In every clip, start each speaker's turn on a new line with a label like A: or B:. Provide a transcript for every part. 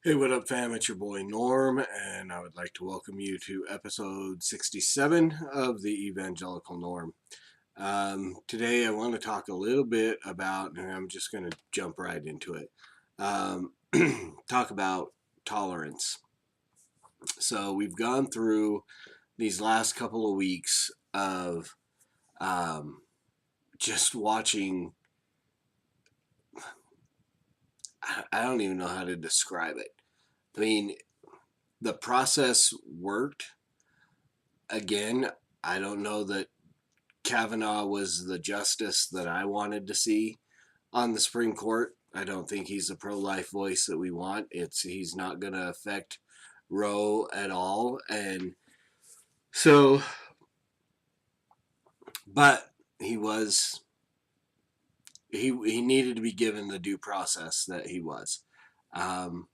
A: Hey, what up, fam? It's your boy Norm, and I would like to welcome you to episode 67 of the Evangelical Norm. Today, I want to talk a little bit about, and I'm just going to jump right into it, um, talk about tolerance. So, we've gone through these last couple of weeks of um, just watching, I don't even know how to describe it. I mean, the process worked. Again, I don't know that Kavanaugh was the justice that I wanted to see on the Supreme Court. I don't think he's the pro-life voice that we want. He's not going to affect Roe at all, and so, but he was he needed to be given the due process that he was. Um,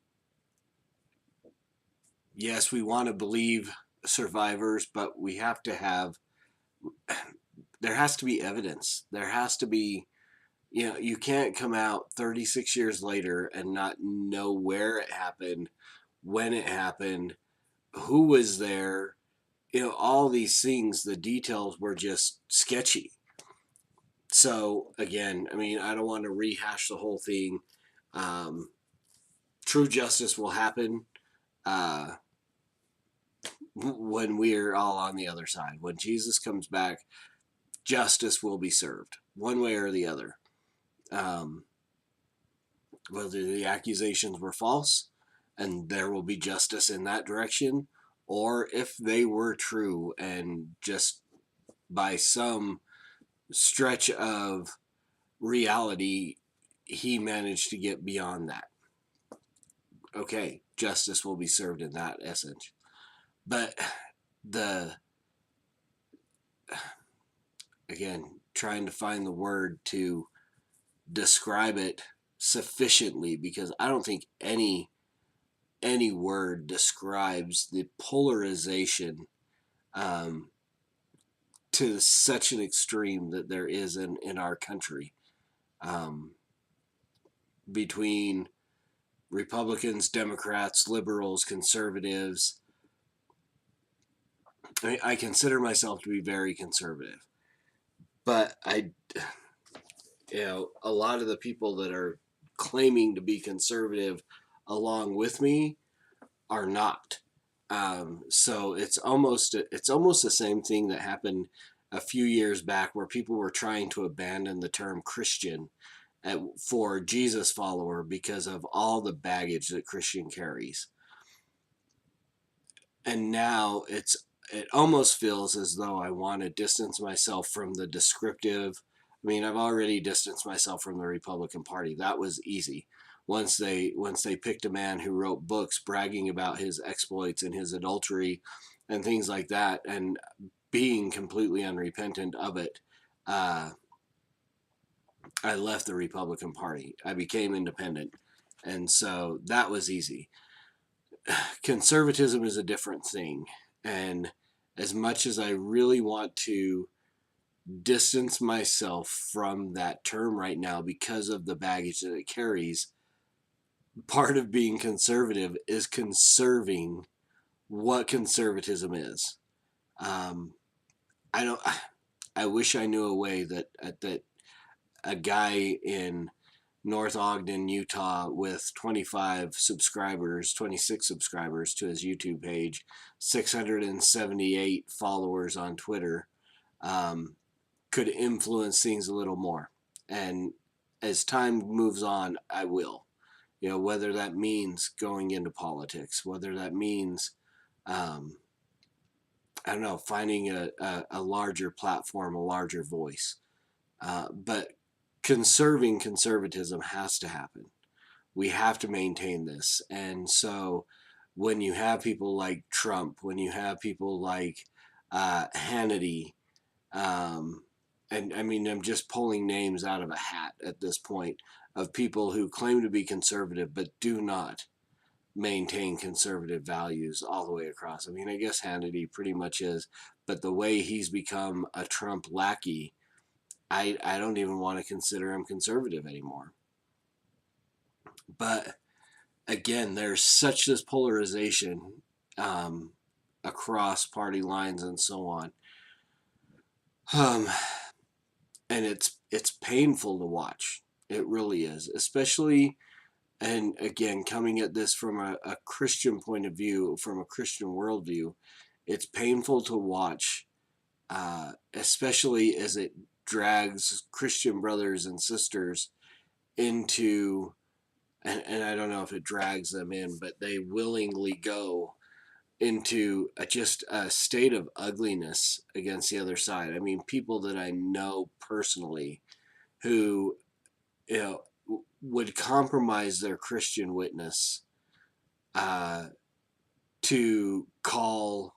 A: yes, we want to believe survivors, but we have to have there has to be evidence. There has to be you can't come out 36 years later and not know where it happened, when it happened, who was there. All these things, the details were just sketchy. So, again, I mean, I don't want to rehash the whole thing. Um, True justice will happen uh, when we're all on the other side. When Jesus comes back, justice will be served, one way or the other. Um, Whether the accusations were false and there will be justice in that direction, or if they were true and just by some stretch of reality he managed to get beyond that. Okay, justice will be served in that essence. But the again, trying to find the word to describe it sufficiently, because I don't think any word describes the polarization um, to such an extreme that there is in our country, um, between Republicans, Democrats, liberals, conservatives. I consider myself to be very conservative, but a lot of the people that are claiming to be conservative along with me are not. So it's almost the same thing that happened a few years back, where people were trying to abandon the term Christian for Jesus follower because of all the baggage that Christian carries. And now it almost feels as though I want to distance myself from the descriptive. I mean, I've already distanced myself from the Republican Party. That was easy. Once they picked a man who wrote books bragging about his exploits and his adultery and things like that, and being completely unrepentant of it, uh, I left the Republican Party. I became independent, and so that was easy. Conservatism is a different thing, and as much as I really want to distance myself from that term right now because of the baggage that it carries, part of being conservative is conserving what conservatism is. Um, I don't. I wish I knew a way that a guy in North Ogden, Utah, with 25 subscribers, 26 subscribers to his YouTube page, 678 followers on Twitter, um, could influence things a little more. And as time moves on, I will. Whether that means going into politics, whether that means, um, I don't know, finding a larger platform, a larger voice. But conserving conservatism has to happen. We have to maintain this. And so when you have people like Trump, when you have people like Hannity, um, and I mean, I'm just pulling names out of a hat at this point of people who claim to be conservative but do not maintain conservative values all the way across. I mean, I guess Hannity pretty much is, but the way he's become a Trump lackey, I don't even want to consider him conservative anymore. But again, there's such this polarization um, across party lines and so on. Um, and it's painful to watch. It really is, especially, and again, coming at this from a Christian point of view, from a Christian worldview, it's painful to watch, especially as it drags Christian brothers and sisters into, and I don't know if it drags them in, but they willingly go into just a state of ugliness against the other side. I mean, people that I know personally who, you know, would compromise their Christian witness uh, to call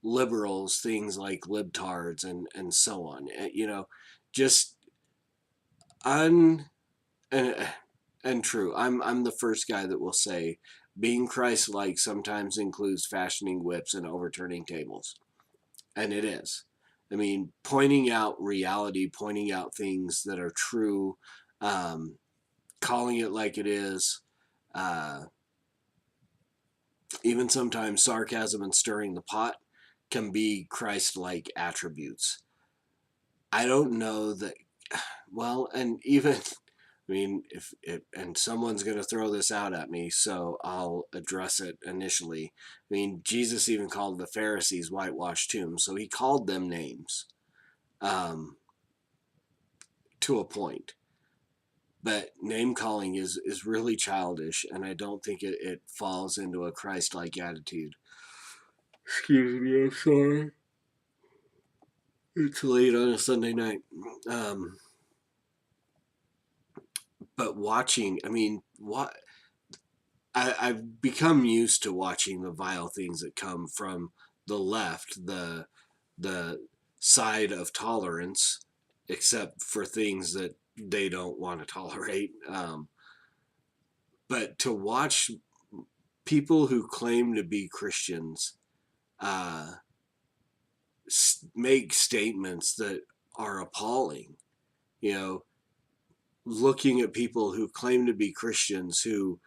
A: liberals things like libtards and so on. You know, just un and, and true. I'm the first guy that will say being Christ-like sometimes includes fashioning whips and overturning tables, and it is. I mean, pointing out reality, pointing out things that are true, um, calling it like it is, uh, even sometimes sarcasm and stirring the pot can be Christ-like attributes. I don't know that. Well, and even, I mean, if it, and someone's going to throw this out at me, so I'll address it initially. I mean, Jesus even called the Pharisees whitewashed tombs, so he called them names, um, to a point. But name calling is really childish, and I don't think it falls into a Christ-like attitude. Excuse me, I'm sorry. It's late on a Sunday night. Um, but watching, I mean, I've become used to watching the vile things that come from the left, the side of tolerance, except for things that they don't want to tolerate. But to watch people who claim to be Christians uh, make statements that are appalling, you know, looking at people who claim to be Christians who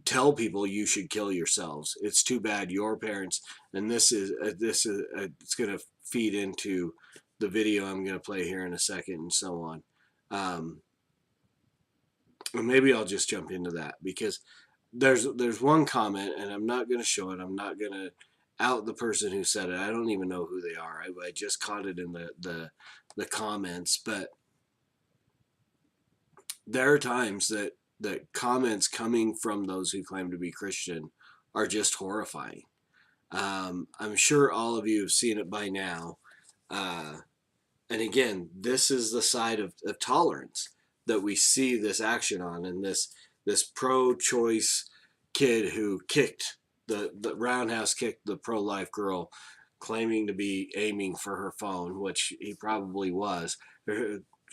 A: tell people you should kill yourselves. It's too bad your parents, and it's going to feed into the video I'm going to play here in a second and so on. Um, and maybe I'll just jump into that because there's one comment, and I'm not going to show it. I'm not going to out the person who said it. I don't even know who they are. I just caught it in the comments, but there are times that comments coming from those who claim to be Christian are just horrifying. I'm sure all of you have seen it by now. Uh, and again, this is the side of tolerance that we see this action on, and this pro-choice kid who kicked the roundhouse kicked the pro-life girl, claiming to be aiming for her phone, which he probably was.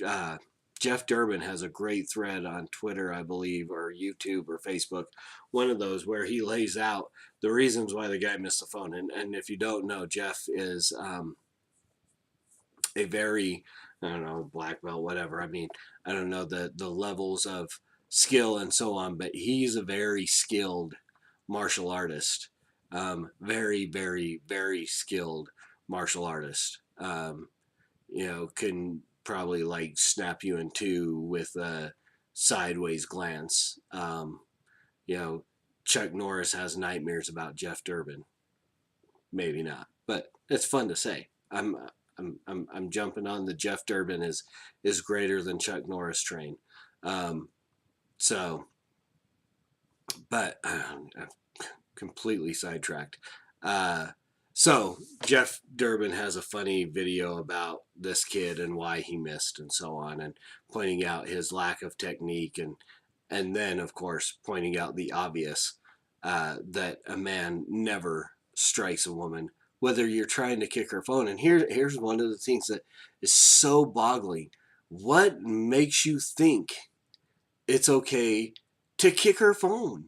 A: Uh, Jeff Durbin has a great thread on Twitter, I believe, or YouTube or Facebook, one of those, where he lays out the reasons why the guy missed the phone. And if you don't know, Jeff is a very, I don't know, black belt, whatever. I mean, I don't know the levels of skill and so on, but he's a very skilled martial artist. Very, very, very skilled martial artist. You know, can probably like snap you in two with a sideways glance. You know, Chuck Norris has nightmares about Jeff Durbin. Maybe not, but it's fun to say. I'm jumping on the Jeff Durbin is greater than Chuck Norris train. Um, so, but I've completely sidetracked. Uh, so Jeff Durbin has a funny video about this kid and why he missed and so on, and pointing out his lack of technique, and then of course pointing out the obvious, that a man never strikes a woman whether you're trying to kick her phone. And here's one of the things that is so boggling. What makes you think it's okay to kick her phone?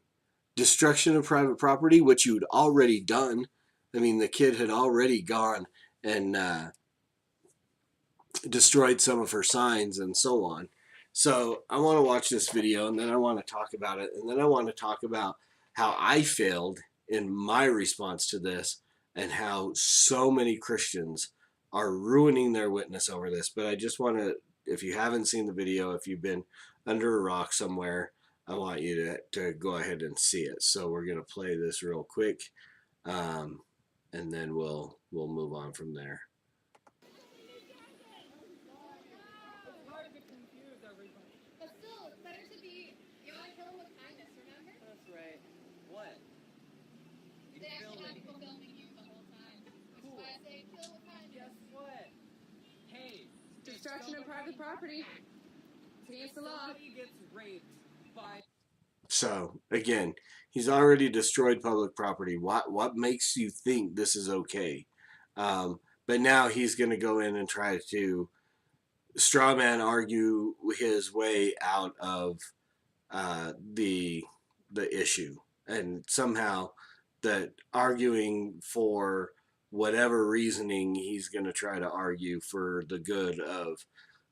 A: Destruction of private property, which you'd already done. I mean, the kid had already gone and destroyed some of her signs and so on. So I want to watch this video, and then I want to talk about it, and then I want to talk about how I failed in my response to this, and how so many Christians are ruining their witness over this. But I just want to, if you haven't seen the video, if you've been under a rock somewhere, I want you to go ahead and see it. So we're going to play this real quick, and then we'll move on from there.
B: Destruction of private property. It's against the law.
A: So again, he's already destroyed public property. What makes you think this is okay? But now he's going to go in and try to straw man argue his way out of the issue, and somehow that arguing for whatever reasoning he's going to try to argue for the good of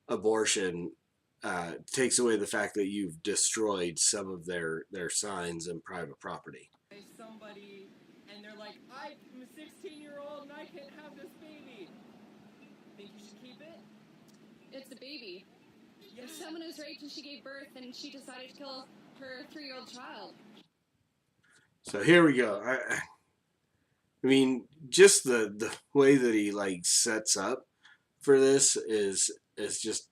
A: abortion takes away the fact that you've destroyed some of their signs and private property.
C: Somebody and they're like, I'm a 16-year-old and I can't have this baby. Think you should keep it?
B: It's a baby.
C: Yeah.
B: If someone was raped and she gave birth and she decided to kill her 3-year-old child.
A: So here we go. I mean, just the way that he like sets up for this is just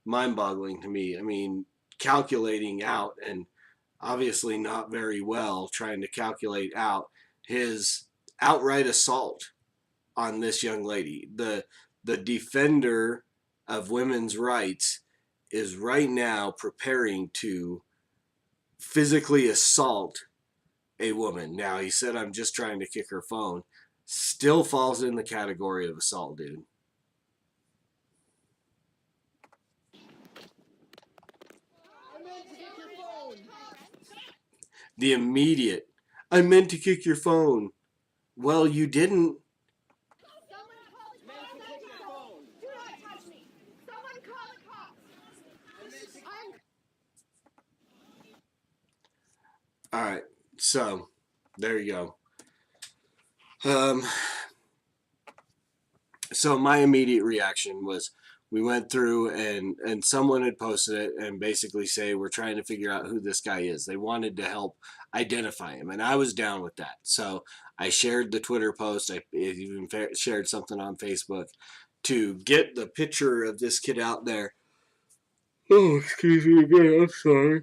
A: mind-boggling to me. I mean, calculating out, and obviously not very well, trying to calculate out his outright assault on this young lady. The defender of women's rights is right now preparing to physically assault a woman. Now, he said, I'm just trying to kick her phone. Still falls in the category of assault, dude. The immediate, I meant to kick your phone. Well, you didn't.
D: Someone call the cops. Do not touch me. Someone call the cops.
A: All right, so there you go. So my immediate reaction was, we went through and someone had posted it and basically say, we're trying to figure out who this guy is. They wanted to help identify him, and I was down with that. So I shared the Twitter post. I even shared something on Facebook to get the picture of this kid out there. Oh, excuse me again, I'm sorry.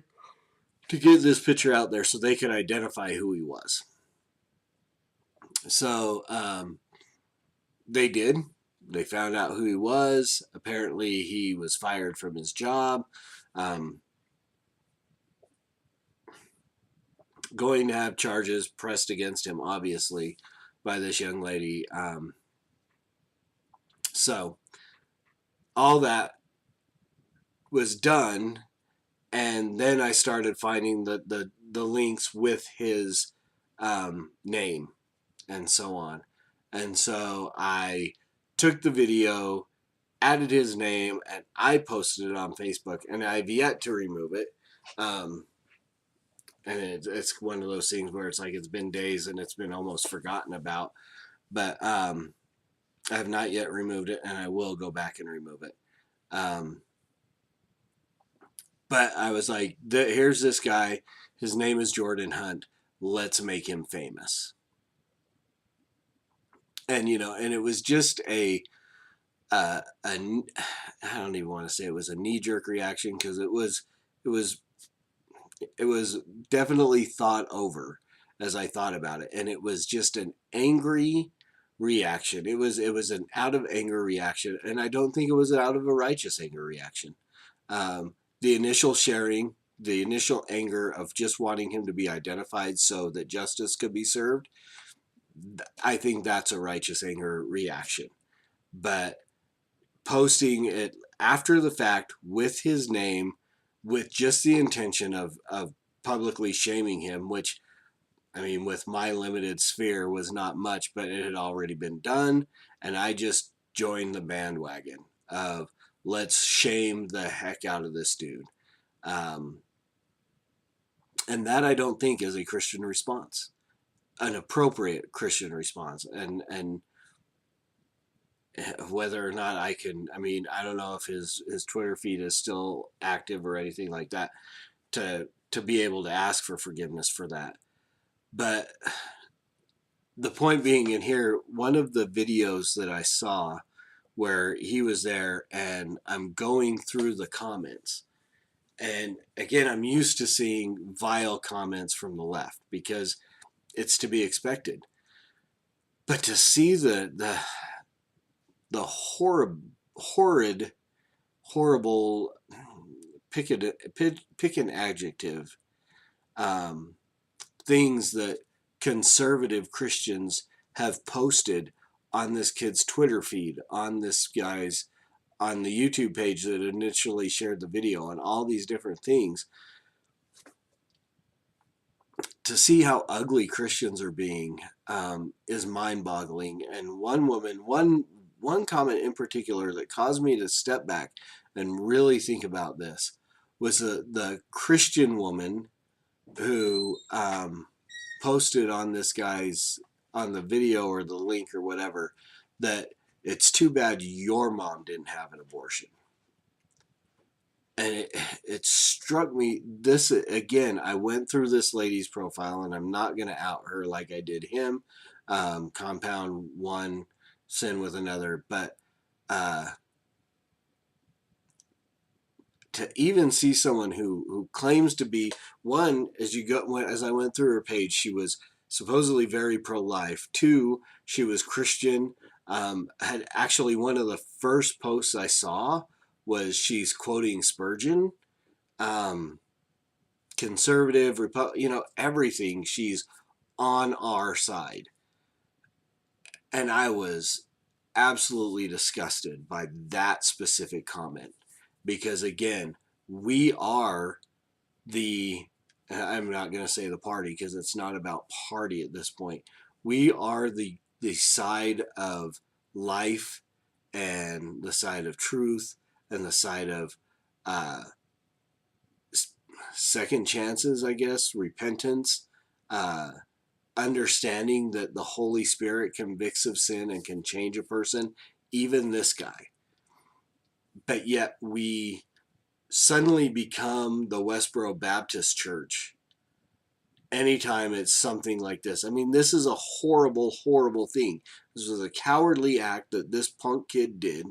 A: To get this picture out there so they could identify who he was. So they did. They found out who he was. Apparently, he was fired from his job. Going to have charges pressed against him, obviously, by this young lady. So all that was done, and then I started finding the links with his name and so on. And so I took the video, added his name, and I posted it on Facebook, and I've yet to remove it. And it's one of those things where it's like it's been days and it's been almost forgotten about. But I have not yet removed it, and I will go back and remove it. But I was like, here's this guy. His name is Jordan Hunt. Let's make him famous. And, you know, and it was just I don't even want to say it was a knee-jerk reaction, because it was definitely thought over as I thought about it, and it was just an angry reaction. It was an out of anger reaction, and I don't think it was out of a righteous anger reaction. The initial sharing, the initial anger of just wanting him to be identified so that justice could be served, I think that's a righteous anger reaction. But posting it after the fact with his name, with just the intention of publicly shaming him, which, I mean, with my limited sphere was not much, but it had already been done, and I just joined the bandwagon of, let's shame the heck out of this dude. Um, and that I don't think is a Christian response, an appropriate Christian response. And whether or not I mean, I don't know if his Twitter feed is still active or anything like that to be able to ask for forgiveness for that. But the point being in here, one of the videos that I saw where he was there, and I'm going through the comments. And again, I'm used to seeing vile comments from the left because it's to be expected. But to see the horrid, horrible, pick an adjective, um, things that conservative Christians have posted on this kid's Twitter feed, on this guy's, on the YouTube page that initially shared the video, and all these different things, to see how ugly Christians are being is mind-boggling. And one comment in particular that caused me to step back and really think about this was the Christian woman who posted on this guy's, on the video or the link or whatever, that it's too bad your mom didn't have an abortion. And it struck me, this again, I went through this lady's profile, and I'm not going to out her like I did him, compound one sin with another, but to even see someone who claims to be, one, as I went through her page, she was supposedly very pro-life. Two, she was Christian. Had actually, one of the first posts I saw was she's quoting Spurgeon, conservative, everything. She's on our side. And I was absolutely disgusted by that specific comment because, again, we are I'm not going to say the party because it's not about party at this point. We are the side of life and the side of truth and the side of second chances, I guess, repentance, understanding that the Holy Spirit convicts of sin and can change a person, even this guy. But yet we suddenly become the Westboro Baptist Church anytime it's something like this. I mean, this is a horrible, horrible thing. This was a cowardly act that this punk kid did,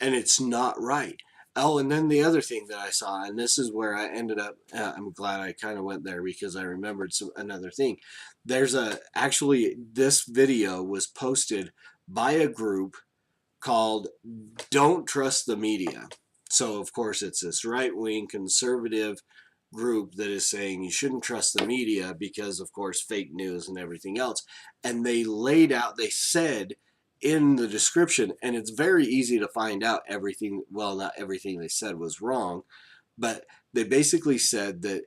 A: and it's not right. Oh, and then the other thing that I saw, and this is where I ended up, I'm glad I kind of went there because I remembered another thing. Actually, this video was posted by a group called Don't Trust the Media. So, of course, it's this right-wing conservative group that is saying you shouldn't trust the media because, of course, fake news and everything else. And they said in the description, and it's very easy to find out everything, well, not everything they said was wrong, but they basically said that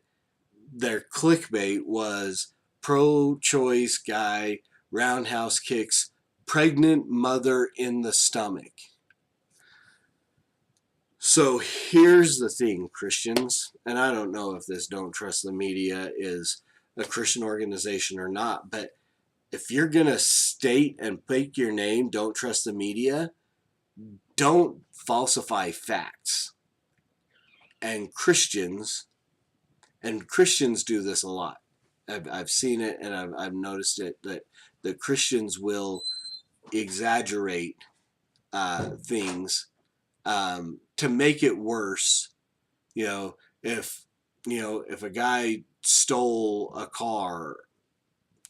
A: their clickbait was pro-choice guy roundhouse kicks pregnant mother in the stomach. So here's the thing, Christians, and I don't know if this Don't Trust the Media is a Christian organization or not, but if you're going to state and fake your name, Don't Trust the Media, don't falsify facts. And Christians do this a lot. I've seen it and I've noticed it, that the Christians will exaggerate things to make it worse. If a guy stole a car,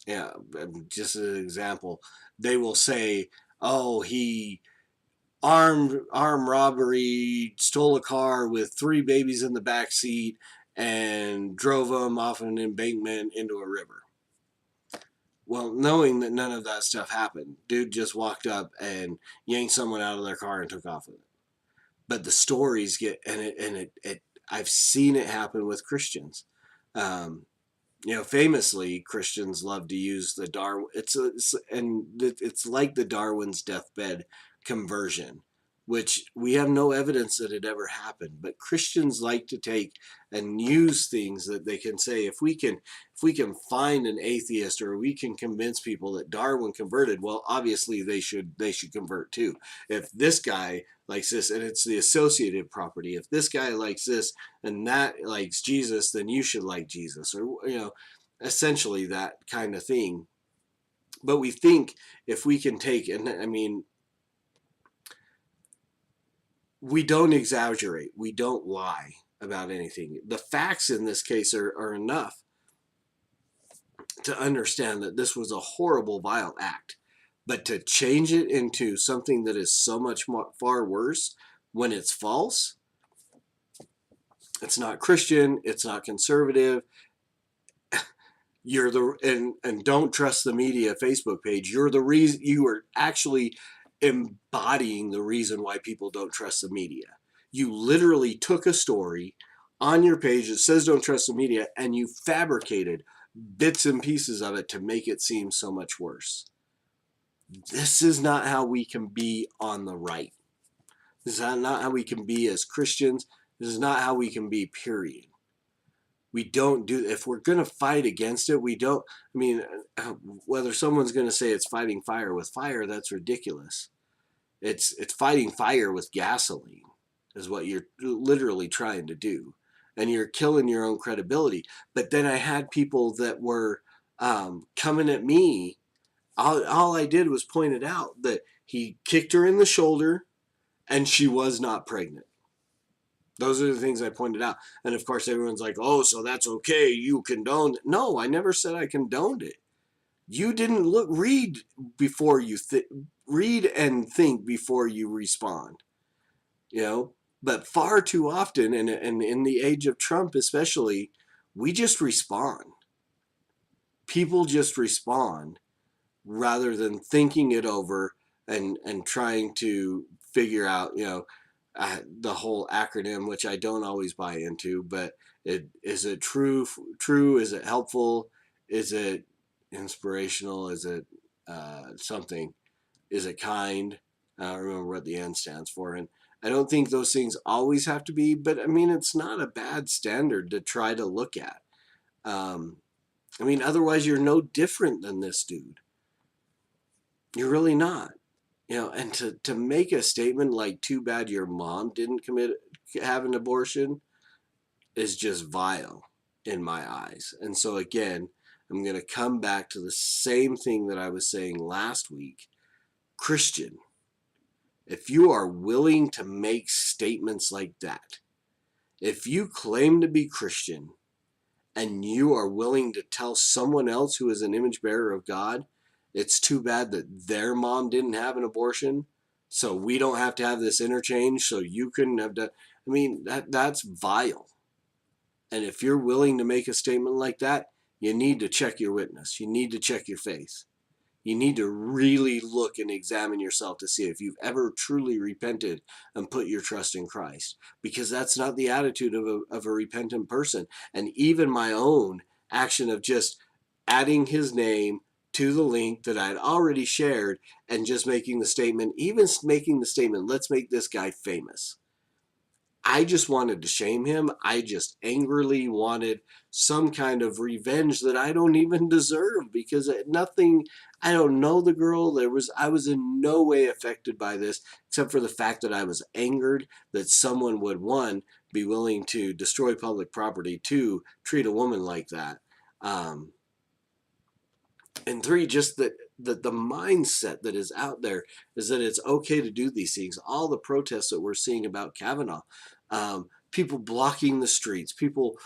A: yeah, just as an example, they will say, oh, he armed robbery, stole a car with 3 babies in the back seat and drove them off an embankment into a river. Well, knowing that none of that stuff happened, dude just walked up and yanked someone out of their car and took off with it. But the stories get, I've seen it happen with Christians. Famously, Christians love to use the Darwin. It's like the Darwin's deathbed conversion. which we have no evidence that it ever happened. But Christians like to take and use things that they can say, if we can find an atheist, or we can convince people that Darwin converted, well, obviously they should convert too. If this guy likes this, and it's the associative property, if this guy likes this and that likes Jesus, then you should like Jesus, or essentially that kind of thing. But we think if we can take, and I mean, we don't exaggerate, we don't lie about anything. The facts in this case are enough to understand that this was a horrible, vile act. But to change it into something that is so much far worse when it's false, it's not Christian, it's not conservative. You're the and don't trust the media Facebook page. You're the reason. You are actually embodying the reason why people don't trust the media. You literally took a story on your page that says don't trust the media, and you fabricated bits and pieces of it to make it seem so much worse. This is not how we can be on the right. This is not how we can be as Christians. This is not how we can be, period. We don't do, if we're going to fight against it, we don't, I mean, whether someone's going to say it's fighting fire with fire, that's ridiculous. It's fighting fire with gasoline is what you're literally trying to do. And you're killing your own credibility. But then I had people that were coming at me. All I did was pointed out that he kicked her in the shoulder and she was not pregnant. Those are the things I pointed out. And of course, everyone's like, oh, so that's okay. You condoned it. No, I never said I condoned it. You didn't read before you read and think before you respond. But far too often, and in the age of Trump especially, we just respond. People just respond rather than thinking it over and trying to figure out, the whole acronym, which I don't always buy into, but is it true? Is it helpful? Is it inspirational? Is it something? Is it kind? I don't remember what the N stands for. And I don't think those things always have to be, but I mean, it's not a bad standard to try to look at. Otherwise you're no different than this dude. You're really not. And to make a statement like, too bad your mom didn't have an abortion, is just vile in my eyes. And so again, I'm going to come back to the same thing that I was saying last week. Christian, if you are willing to make statements like that, if you claim to be Christian and you are willing to tell someone else who is an image bearer of God, it's too bad that their mom didn't have an abortion, so we don't have to have this interchange, so you couldn't have done. That's vile. And if you're willing to make a statement like that, you need to check your witness. You need to check your faith. You need to really look and examine yourself to see if you've ever truly repented and put your trust in Christ, because that's not the attitude of a repentant person. And even my own action of just adding his name to the link that I'd already shared and just making the statement, let's make this guy famous. I just wanted to shame him. I just angrily wanted some kind of revenge that I don't even deserve, because I don't know the girl. I was in no way affected by this, except for the fact that I was angered that someone would, one, be willing to destroy public property, two, treat a woman like that. And three, just that the mindset that is out there is that it's okay to do these things. All the protests that we're seeing about Kavanaugh, people blocking the streets, people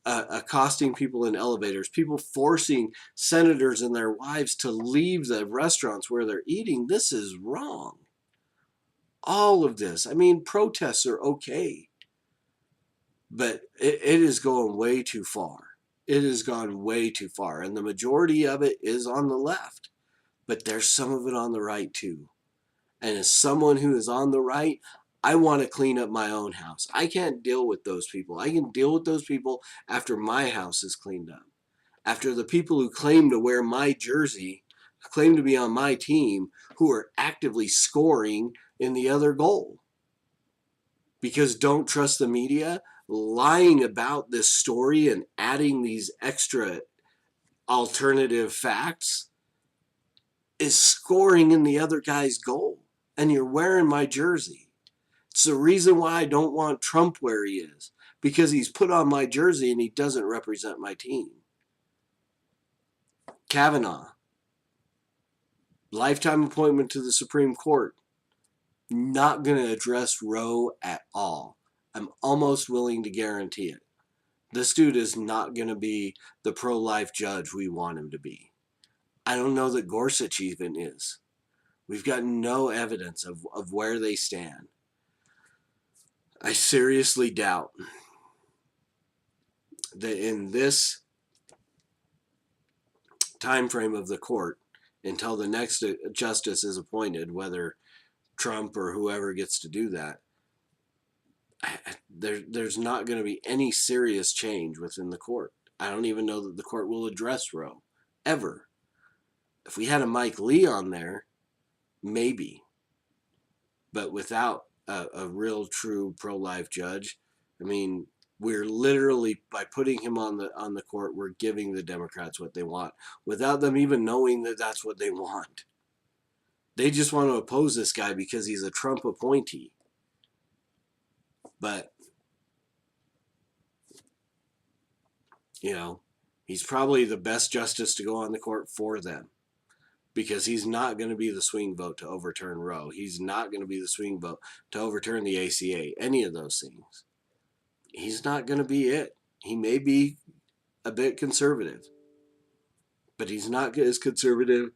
A: accosting people in elevators, people forcing senators and their wives to leave the restaurants where they're eating. This is wrong. All of this. Protests are okay, but it is going way too far. It has gone way too far, and the majority of it is on the left, but there's some of it on the right too. And as someone who is on the right, I want to clean up my own house. I can't deal with those people. I can deal with those people after my house is cleaned up. After the people who claim to wear my jersey, claim to be on my team, who are actively scoring in the other goal. because don't trust the media, lying about this story and adding these extra alternative facts is scoring in the other guy's goal. And you're wearing my jersey. It's the reason why I don't want Trump where he is, because he's put on my jersey and he doesn't represent my team. Kavanaugh, lifetime appointment to the Supreme Court, not going to address Roe at all. I'm almost willing to guarantee it. This dude is not going to be the pro-life judge we want him to be. I don't know that Gorsuch even is. We've got no evidence of where they stand. I seriously doubt that in this time frame of the court, until the next justice is appointed, whether Trump or whoever gets to do that, there's not going to be any serious change within the court. I don't even know that the court will address Roe, ever. If we had a Mike Lee on there, maybe. But without a real, true pro-life judge, I mean, we're literally, by putting him on the court, we're giving the Democrats what they want, without them even knowing that that's what they want. They just want to oppose this guy because he's a Trump appointee. But, you know, he's probably the best justice to go on the court for them, because he's not going to be the swing vote to overturn Roe. He's not going to be the swing vote to overturn the ACA, any of those things. He's not going to be it. He may be a bit conservative, but he's not as conservative.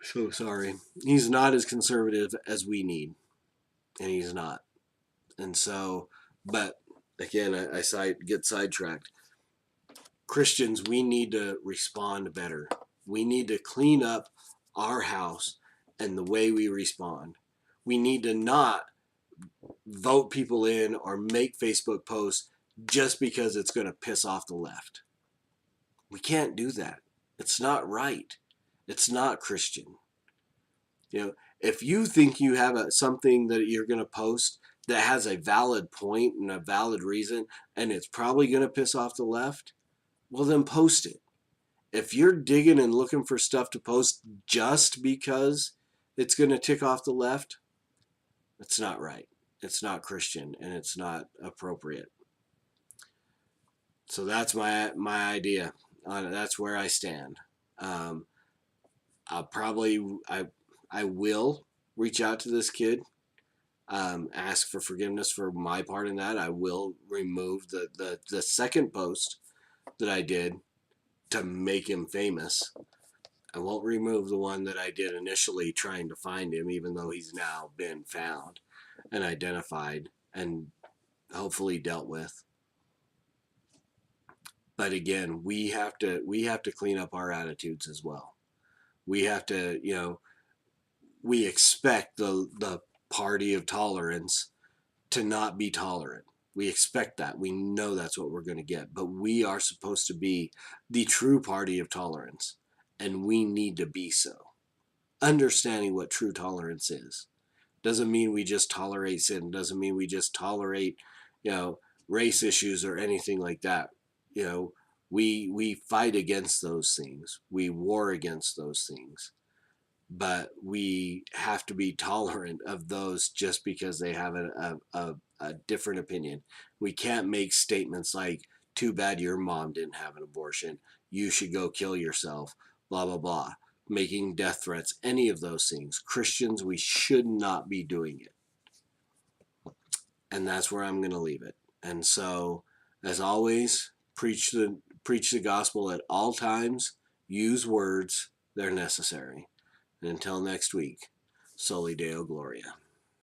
A: So sorry. He's not as conservative as we need, and he's not. And so, but again, I get sidetracked. Christians, we need to respond better. We need to clean up our house and the way we respond. We need to not vote people in or make Facebook posts just because it's going to piss off the left. We can't do that. It's not right. It's not Christian. You know, if you think you have something that you're going to post that has a valid point and a valid reason, and it's probably going to piss off the left, well, then post it. If you're digging and looking for stuff to post just because it's going to tick off the left, it's not right. It's not Christian, and it's not appropriate. So that's my idea. That's where I stand. I will reach out to this kid, ask for forgiveness for my part in that. I will remove the second post that I did to make him famous. I won't remove the one that I did initially trying to find him, even though he's now been found and identified and hopefully dealt with. But again, we have to clean up our attitudes as well. We have to, you know, we expect the party of tolerance to not be tolerant. We expect that. We know that's what we're going to get. But we are supposed to be the true party of tolerance, and we need to be so. Understanding what true tolerance is doesn't mean we just tolerate sin. Doesn't mean we just tolerate, you know, race issues or anything like that. You know, we fight against those things. We war against those things. But we have to be tolerant of those just because they have a different opinion. We can't make statements like, too bad your mom didn't have an abortion, you should go kill yourself, blah, blah, blah. Making death threats, any of those things. Christians, we should not be doing it. And that's where I'm going to leave it. And so, as always, preach the gospel at all times. Use words, they're necessary. And until next week, Soli Deo Gloria.